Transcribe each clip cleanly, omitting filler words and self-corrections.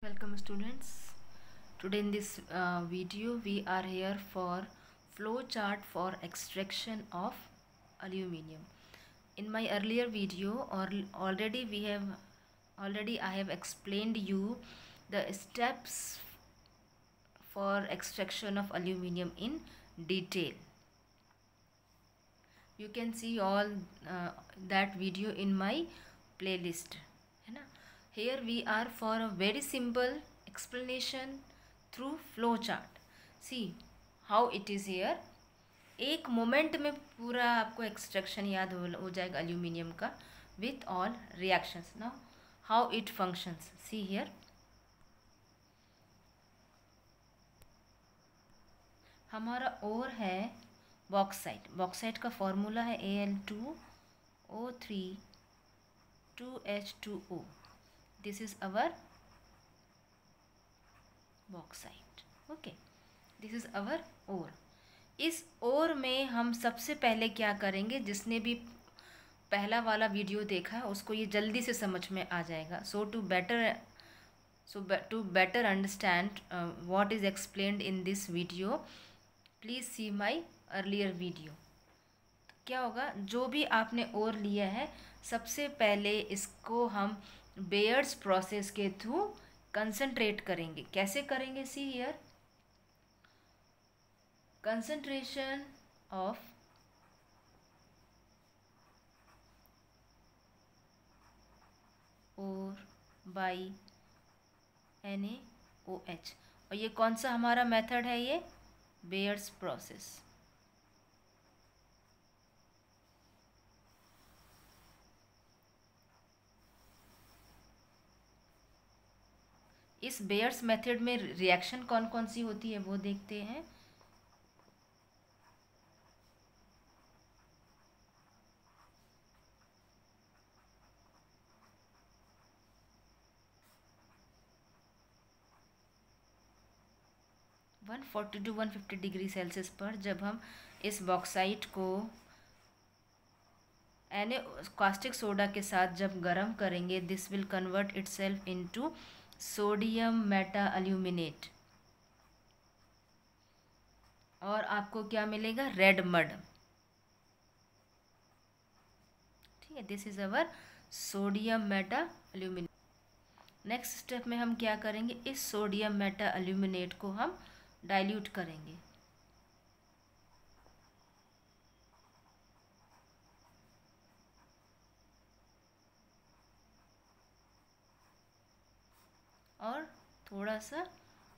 Welcome students. Today in this video we are here for flow chart for extraction of aluminium. In my earlier video already I have explained you the steps for extraction of aluminium in detail. You can see all that video in my playlist. Here we are for a very simple explanation through flow chart. See how it is here. एक moment में पूरा आपको extraction याद हो जाएगा aluminium का with all reactions. Now how it functions. See here. हमारा ओर है बॉक्साइट. बॉक्साइट का फॉर्मूला है Al2O3 2H2O. This is our bauxite. Okay, this is our ore. इस ओर में हम सबसे पहले क्या करेंगे, जिसने भी पहला वाला वीडियो देखा है उसको ये जल्दी से समझ में आ जाएगा. To better understand what is explained in this video, please see my earlier video. क्या होगा, जो भी आपने ओर लिया है सबसे पहले इसको हम बेयर्स प्रोसेस के थ्रू कंसंट्रेट करेंगे. कैसे करेंगे? See here. Concentration of ore by NaOH. और ये कौन सा हमारा मेथड है? ये बेयर्स प्रोसेस. इस बेयर्स मेथड में रिएक्शन कौन कौन सी होती है वो देखते हैं. वन 140 to 150 डिग्री सेल्सियस पर जब हम इस बॉक्साइट को कास्टिक सोडा के साथ जब गर्म करेंगे, this will convert itself into sodium meta aluminate. और आपको क्या मिलेगा? Red mud. ठीक है, this is our sodium meta aluminate. Next step में हम क्या करेंगे, इस सोडियम मेटा अल्यूमिनेट को हम डाइल्यूट करेंगे. और थोड़ा सा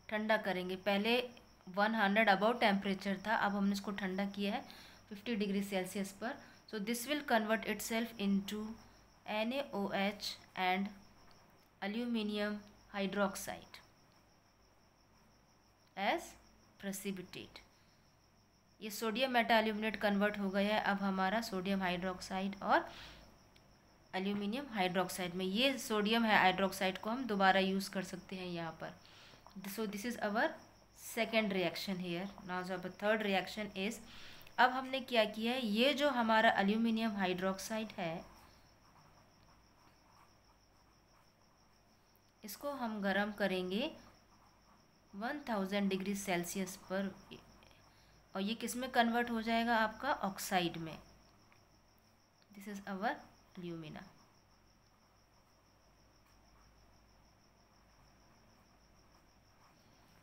ठंडा करेंगे. पहले 100 अबाउट टेम्परेचर था, अब हमने इसको ठंडा किया है 50 डिग्री सेल्सियस पर. So this will convert itself into NaOH and aluminium hydroxide as precipitate. ये सोडियम मेटा अल्यूमिनेट कन्वर्ट हो गया है. अब हमारा सोडियम हाइड्रोक्साइड और एल्यूमिनियम हाइड्रोक्साइड में ये सोडियम हाइड्रोक्साइड को हम दोबारा यूज़ कर सकते हैं यहाँ पर. So this is our second reaction here. Now जो थर्ड रिएक्शन इज़, अब हमने क्या किया है, ये जो हमारा एल्यूमिनियम हाइड्रोक्साइड है इसको हम गर्म करेंगे 1000 डिग्री सेल्सियस पर. और ये किस में कन्वर्ट हो जाएगा? आपका ऑक्साइड में. This is our alumina.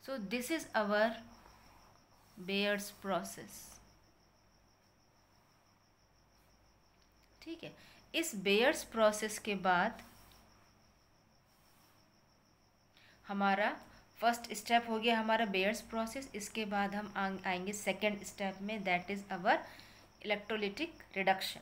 So this is our Bayer's process. ठीक है, इस बेयर्स प्रोसेस के बाद हमारा फर्स्ट स्टेप हो गया हमारा बेयर्स प्रोसेस. इसके बाद हम आएंगे सेकेंड स्टेप में, that is our electrolytic reduction.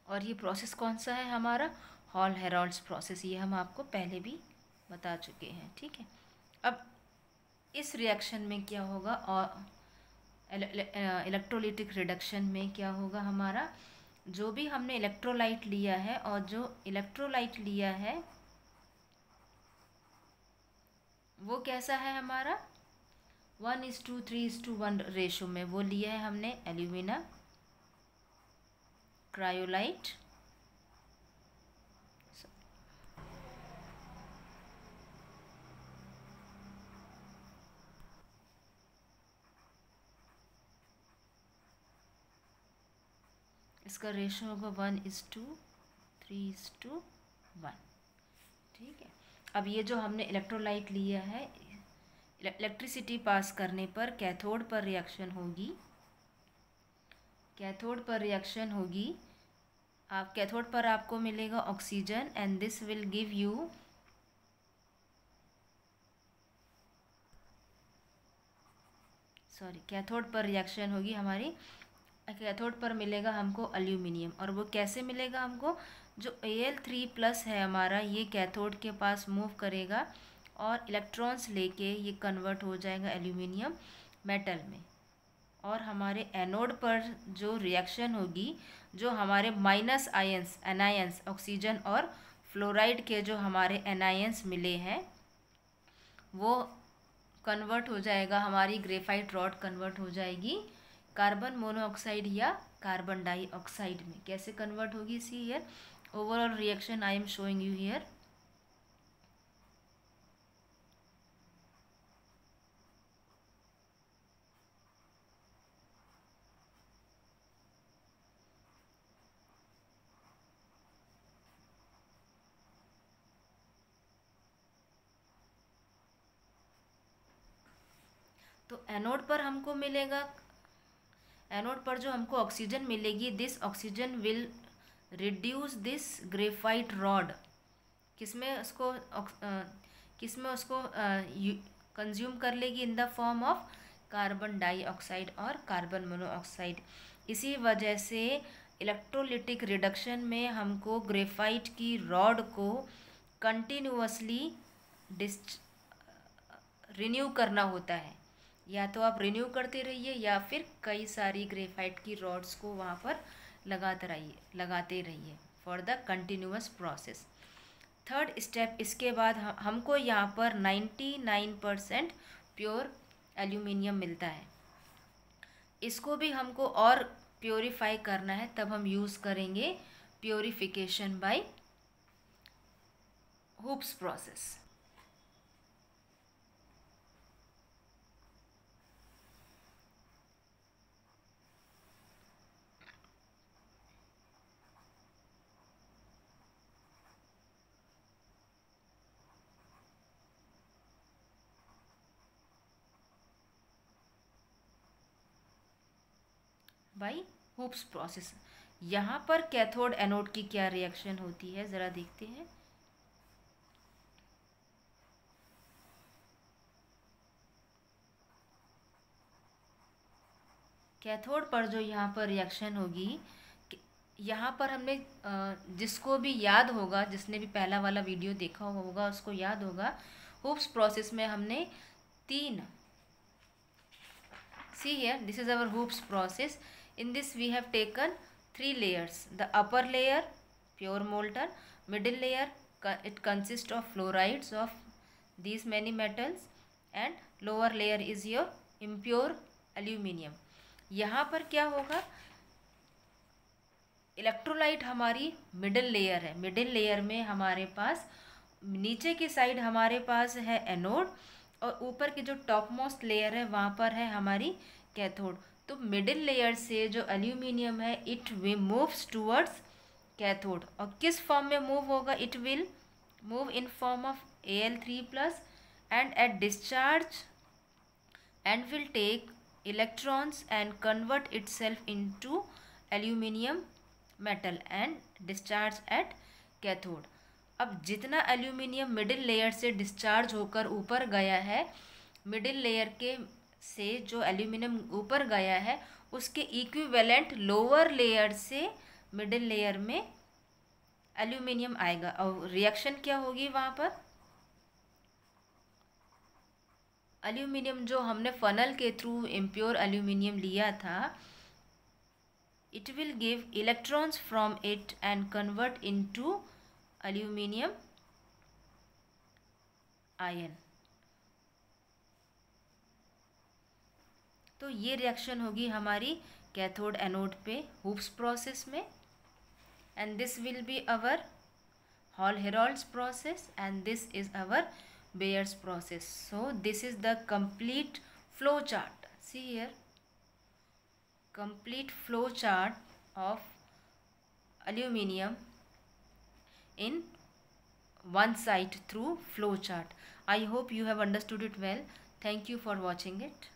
और ये प्रोसेस कौन सा है? हमारा हॉल हेरोल्ड्स प्रोसेस. ये हम आपको पहले भी बता चुके हैं. ठीक है, अब इस रिएक्शन में क्या होगा, और इलेक्ट्रोलिटिक रिडक्शन में क्या होगा हमारा, जो भी हमने इलेक्ट्रोलाइट लिया है और जो इलेक्ट्रोलाइट लिया है वो कैसा है हमारा 1:3:1 रेशो में वो लिया है हमने एल्यूमिना क्रायोलाइट इसका रेशो होगा 1:3:1। ठीक है। अब ये जो हमने इलेक्ट्रोलाइट लिया है, इलेक्ट्रिसिटी पास करने पर कैथोड पर रिएक्शन होगी, कैथोड पर रिएक्शन होगी। आप कैथोड पर आपको मिलेगा oxygen and this will give you cathode पर रिएक्शन होगी हमारी, कैथोड पर मिलेगा हमको एल्यूमिनियम। और वो कैसे मिलेगा हमको, जो Al3+ है हमारा, ये कैथोड के पास मूव करेगा और इलेक्ट्रॉन्स लेके ये कन्वर्ट हो जाएगा एल्यूमिनियम मेटल में। और हमारे एनोड पर जो रिएक्शन होगी, जो हमारे माइनस आयंस एनायंस ऑक्सीजन और फ्लोराइड के जो हमारे एनायंस मिले हैं वो कन्वर्ट हो जाएगा, हमारी ग्रेफाइट रॉड कन्वर्ट हो जाएगी कार्बन मोनोऑक्साइड या कार्बन डाइऑक्साइड में। कैसे कन्वर्ट होगी, see here overall reaction I am showing you here. तो एनोड पर हमको मिलेगा, एनोड पर जो हमको ऑक्सीजन मिलेगी, this oxygen will reduce this graphite rod, किसमें उसको कंज्यूम कर लेगी, in the form of carbon dioxide और कार्बन मोनोऑक्साइड। इसी वजह से इलेक्ट्रोलिटिक रिडक्शन में हमको ग्रेफाइट की रॉड को कंटिन्यूअसली रिन्यू करना होता है। या तो आप रिन्यू करते रहिए या फिर कई सारी ग्रेफाइट की रॉड्स को वहाँ पर लगाते रहिए for the continuous process. Third step, इसके बाद हमको यहाँ पर 99% प्योर एल्यूमिनियम मिलता है। इसको भी हमको और प्योरीफाई करना है, तब हम यूज़ करेंगे purification by Hoopes process. By Hoopes process. यहाँ पर कैथोड एनोड की क्या रिएक्शन होती है ज़रा देखते हैं। कैथोड पर जो यहाँ पर रिएक्शन होगी, यहाँ पर हमने जिसको भी याद होगा, जिसने भी पहला वाला वीडियो देखा होगा उसको याद होगा, हुप्स प्रोसेस में हमने 3, see here this is our Hoops process. In this we have taken 3 layers. The upper layer pure molten, middle layer it consists of fluorides of these many metals, and lower layer is your impure aluminium. यहाँ पर क्या होगा, electrolyte हमारी middle layer है, middle layer में हमारे पास नीचे की साइड हमारे पास है एनोड और ऊपर की जो टॉप मोस्ट लेयर है वहाँ पर है हमारी कैथोड। तो मिडिल लेयर से जो एल्यूमिनियम है it will moves towards cathode, और किस फॉर्म में मूव होगा, it will move in form of Al3+ and at discharge and will take electrons and convert itself into aluminium metal and discharge at cathode. अब जितना aluminium middle layer से discharge होकर ऊपर गया है, मिडिल लेयर के से जो एल्यूमिनियम ऊपर गया है उसके इक्विवेलेंट लोअर लेयर से मिडिल लेयर में एल्यूमिनियम आएगा और रिएक्शन क्या होगी वहाँ पर, एल्यूमिनियम जो हमने फनल के थ्रू इम्प्योर एल्यूमिनियम लिया था, it will give electrons from it and convert into aluminum ion. तो ये रिएक्शन होगी हमारी कैथोड एनोड पे हुप्स प्रोसेस में, and this will be our hall-Harold's process and this is our bears process. So this is the complete flow chart. See here, complete flow chart of aluminium in one site through flow chart. I hope you have understood it well. Thank you for watching it.